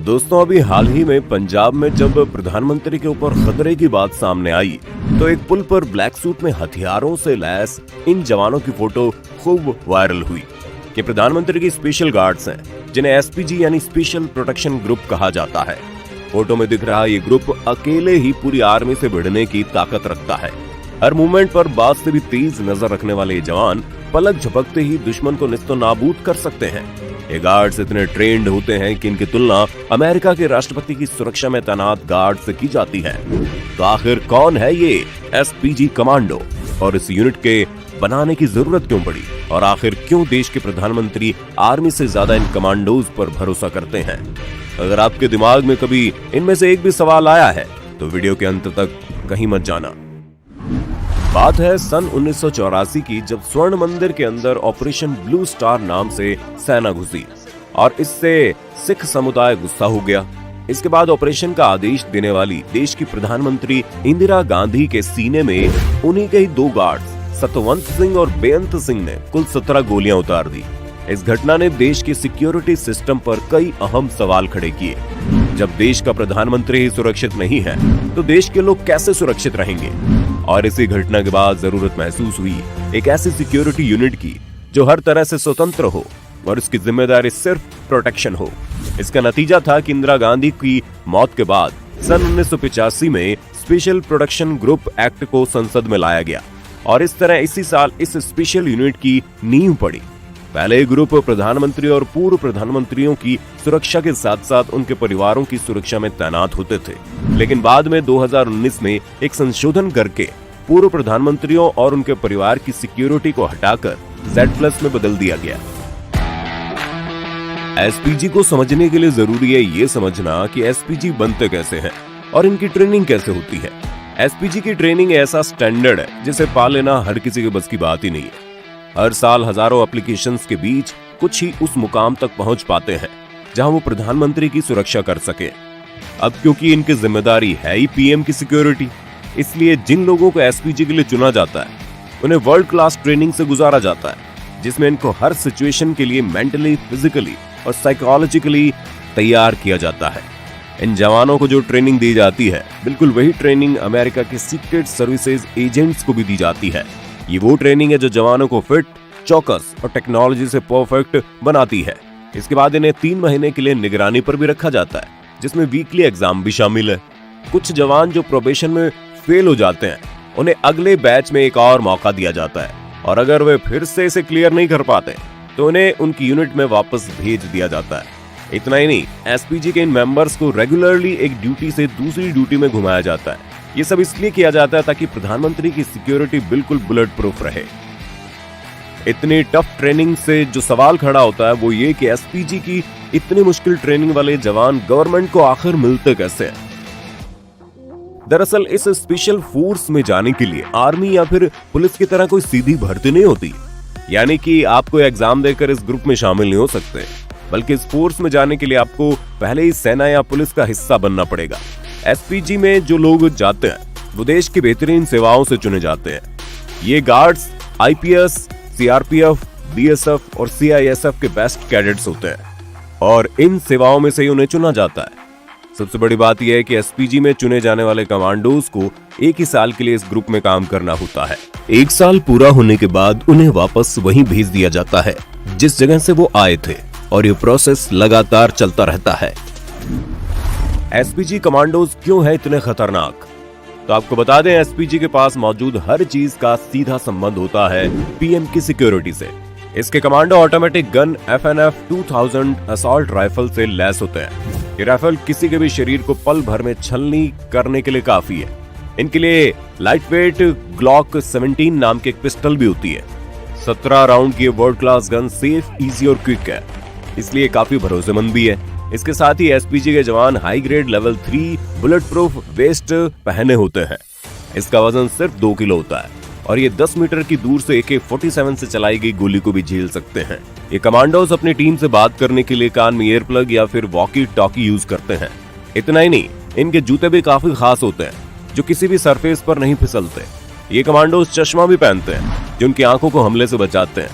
दोस्तों, अभी हाल ही में पंजाब में जब प्रधानमंत्री के ऊपर खतरे की बात सामने आई तो एक पुल पर ब्लैक सूट में हथियारों से लैस इन जवानों की फोटो खूब वायरल हुई कि प्रधानमंत्री की स्पेशल गार्ड्स हैं, जिन्हें एसपीजी यानी स्पेशल प्रोटेक्शन ग्रुप कहा जाता है। फोटो में दिख रहा ये ग्रुप अकेले ही पूरी आर्मी से भिड़ने की ताकत रखता है। हर मूवमेंट पर बात से भी तेज नजर रखने वाले ये जवान पलक झपकते ही दुश्मन को निस्तो नाबूद कर सकते हैं। ये गार्ड्स इतने ट्रेंड होते हैं कि इनकी तुलना अमेरिका के राष्ट्रपति की सुरक्षा में तैनात गार्ड से की जाती है। तो आखिर कौन है ये एसपीजी कमांडो और इस यूनिट के बनाने की जरूरत क्यों पड़ी, और आखिर क्यों देश के प्रधानमंत्री आर्मी से ज्यादा इन कमांडोज पर भरोसा करते हैं? अगर आपके दिमाग में कभी इनमें से एक भी सवाल आया है तो वीडियो के अंत तक कहीं मत जाना। बात है सन 1984 की, जब स्वर्ण मंदिर के अंदर ऑपरेशन ब्लू स्टार नाम से सेना घुसी और इससे सिख समुदाय गुस्सा हो गया। इसके बाद ऑपरेशन का आदेश देने वाली देश की प्रधानमंत्री इंदिरा गांधी के सीने में उन्हीं के ही दो गार्ड्स सतवंत सिंह और बेअंत सिंह ने कुल 17 गोलियां उतार दी। इस घटना ने देश के सिक्योरिटी सिस्टम पर कई अहम सवाल खड़े किए। जब देश का प्रधानमंत्री ही सुरक्षित नहीं है तो देश के लोग कैसे सुरक्षित रहेंगे? और इसी घटना के बाद जरूरत महसूस हुई एक ऐसी सिक्योरिटी यूनिट की जो हर तरह से स्वतंत्र हो और इसकी जिम्मेदारी सिर्फ प्रोटेक्शन हो। इसका नतीजा था कि इंदिरा गांधी की मौत के बाद सन 1985 में स्पेशल प्रोटेक्शन ग्रुप एक्ट को संसद में लाया गया और इस तरह इसी साल इस स्पेशल यूनिट की नींव पड़ी। पहले ये ग्रुप प्रधानमंत्री और पूर्व प्रधानमंत्रियों की सुरक्षा के साथ साथ उनके परिवारों की सुरक्षा में तैनात होते थे, लेकिन बाद में 2019 में एक संशोधन करके पूर्व प्रधानमंत्रियों और उनके परिवार की सिक्योरिटी को हटाकर Z+ में बदल दिया गया। एसपीजी को समझने के लिए जरूरी है ये समझना कि एसपीजी बनते कैसे हैं और इनकी ट्रेनिंग कैसे होती है। एसपीजी की ट्रेनिंग ऐसा स्टैंडर्ड है जिसे पा लेना हर किसी के बस की बात ही नहीं है। हर साल हजारों एप्लीकेशंस के बीच कुछ ही उस मुकाम तक पहुंच पाते हैं जहां वो प्रधानमंत्री की सुरक्षा कर सके। अब क्योंकि इनकी जिम्मेदारी है ही पीएम की सिक्योरिटी, इसलिए जिन लोगों को एसपीजी के लिए चुना जाता है उन्हें वर्ल्ड क्लास ट्रेनिंग से गुजारा जाता है, जिसमें इनको हर सिचुएशन के लिए मेंटली, फिजिकली और साइकोलॉजिकली तैयार किया जाता है। इन जवानों को जो ट्रेनिंग दी जाती है बिल्कुल वही ट्रेनिंग अमेरिका के सीक्रेट सर्विसेज एजेंट्स को भी दी जाती है। ये वो ट्रेनिंग है जो जवानों को फिट, चौकस और टेक्नोलॉजी से परफेक्ट बनाती है। इसके बाद इन्हें 3 महीने के लिए निगरानी पर भी रखा जाता है, जिसमें वीकली एग्जाम भी शामिल है। कुछ जवान जो प्रोबेशन में फेल हो जाते हैं उन्हें अगले बैच में एक और मौका दिया जाता है, और अगर वे फिर से इसे क्लियर नहीं कर पाते तो उन्हें उनकी यूनिट में वापस भेज दिया जाता है। इतना ही नहीं, एसपीजी के इन मेंबर्स को रेगुलरली एक ड्यूटी से दूसरी ड्यूटी में घुमाया जाता है। ये सब इसलिए किया जाता है ताकि प्रधानमंत्री की सिक्योरिटी बिल्कुल बुलेट प्रूफ रहे। इतनी टफ ट्रेनिंग से जो सवाल खड़ा होता है वो ये कि एसपीजी की इतनी मुश्किल ट्रेनिंग वाले जवान गवर्नमेंट को आखिर मिलते कैसे हैं? दरअसल इस स्पेशल फोर्स में जाने के लिए आर्मी या फिर पुलिस की तरह कोई सीधी भर्ती नहीं होती, यानी कि आप कोई एग्जाम देकर इस ग्रुप में शामिल नहीं हो सकते, बल्कि इस फोर्स में जाने के लिए आपको पहले ही सेना या पुलिस का हिस्सा बनना पड़ेगा। एसपीजी में जो लोग जाते हैं वो देश की बेहतरीन सेवाओं से चुने जाते हैं। ये गार्ड्स आईपीएस, सीआरपीएफ, बीएसएफ और सीआईएसएफ के बेस्ट कैडेट्स होते हैं और इन सेवाओं में से ही उन्हें चुना जाता है। सबसे बड़ी बात यह है कि एसपीजी में चुने जाने वाले कमांडोज को 1 ही साल के लिए इस ग्रुप में काम करना होता है। 1 साल पूरा होने के बाद उन्हें वापस वहीं भेज दिया जाता है जिस जगह से वो आए थे, और ये प्रोसेस लगातार चलता रहता है। एसपीजी कमांडोज क्यों है इतने खतरनाक? तो आपको बता दें, एसपीजी के पास मौजूद हर चीज का सीधा संबंध होता है पीएम की सिक्योरिटी से। इसके commando automatic gun FNF 2000 assault rifle से लैस होते हैं। ये राइफल किसी के भी शरीर को पल भर में छलनी करने के लिए काफी है। इनके लिए लाइट वेट ग्लॉक 17 नाम की एक पिस्टल भी होती है। 17 राउंड की world class gun safe, easy और क्विक है, इसलिए काफी भरोसेमंद भी है। इसके साथ ही एसपीजी के जवान high grade level 3 bullet proof waste पहने होते हैं। इसका वजन सिर्फ 2 किलो होता है और ये 10 मीटर की दूर से AK-47 से चलाई गई गोली को भी झेल सकते हैं। ये कमांडोज अपनी टीम से बात करने के लिए कान में ईयर प्लग या फिर वॉकी टॉकी यूज करते हैं। इतना ही नहीं, इनके जूते भी काफी खास होते हैं जो किसी भी सरफेस पर नहीं फिसलते। ये कमांडोज चश्मा भी पहनते हैं जो उनकी आंखों को हमले से बचाते हैं,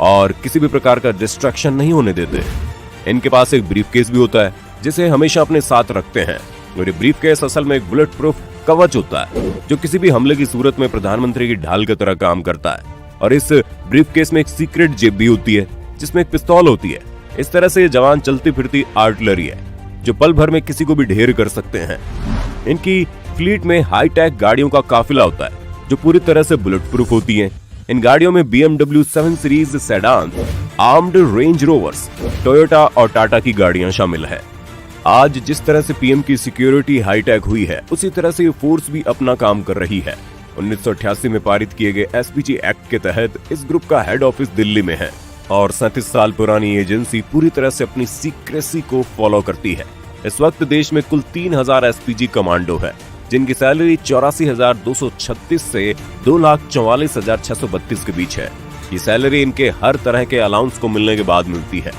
और किसी भी प्रकार का डिस्ट्रैक्शन नहीं होने देते। इनके पास एक ब्रीफकेस भी होता है जिसे हमेशा अपने साथ रखते हैं और ये ब्रीफकेस असल में एक बुलेट प्रूफ कवच होता है जो किसी भी हमले की सूरत में प्रधानमंत्री की ढाल की तरह काम करता है। और इस ब्रीफकेस में एक सीक्रेट जेब भी होती है जिसमें एक पिस्तौल होती है। इस तरह से ये जवान चलती फिरती आर्टिलरी है जो पल भर में किसी को भी ढेर कर सकते हैं। इनकी फ्लीट में हाईटेक गाड़ियों का काफिला होता है जो पूरी तरह से बुलेट प्रूफ होती हैं। इन गाड़ियों में BMW 7 series sedan, armed range rovers, Toyota और टाटा की गाड़ियां शामिल है। आज जिस तरह से पीएम की सिक्योरिटी हाईटेक हुई है उसी तरह से ये फोर्स भी अपना काम कर रही है। 1988 में पारित किए गए SPG एक्ट के तहत इस ग्रुप का हेड ऑफिस दिल्ली में है और 37 साल पुरानी एजेंसी पूरी तरह से अपनी सीक्रेसी को फॉलो करती है। इस वक्त देश में कुल 3000 SPG कमांडो है जिनकी सैलरी 84,236 से 2,44,632 के बीच है। ये सैलरी इनके हर तरह के अलाउंस को मिलने के बाद मिलती है।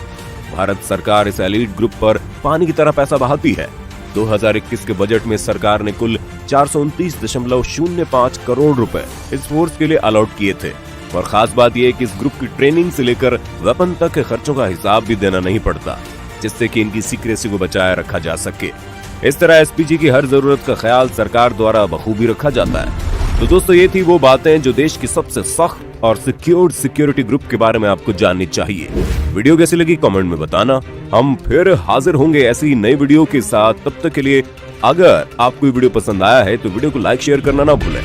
भारत सरकार इस एलीट ग्रुप पर पानी की तरह पैसा बहाती है। 2021 के बजट में सरकार ने कुल 429.05 करोड़ रुपए इस फोर्स के लिए अलॉट किए थे। और खास बात यह है कि इस ग्रुप की ट्रेनिंग से लेकर वेपन तक के खर्चों का हिसाब भी देना नहीं पड़ता, जिससे कि इनकी सीक्रेसी को बचाए रखा जा सके। इस तरह SPG की हर जरूरत का ख्याल सरकार द्वारा बखूबी रखा जाता है। तो दोस्तों, ये थी वो बातें जो देश की सबसे सख्त और सिक्योर्ड सिक्योरिटी ग्रुप के बारे में आपको जाननी चाहिए। वीडियो कैसी लगी कमेंट में बताना। हम फिर हाजिर होंगे ऐसी नई वीडियो के साथ। तब तक के लिए अगर आपको वीडियो पसंद आया है तो वीडियो को लाइक शेयर करना ना भूलें।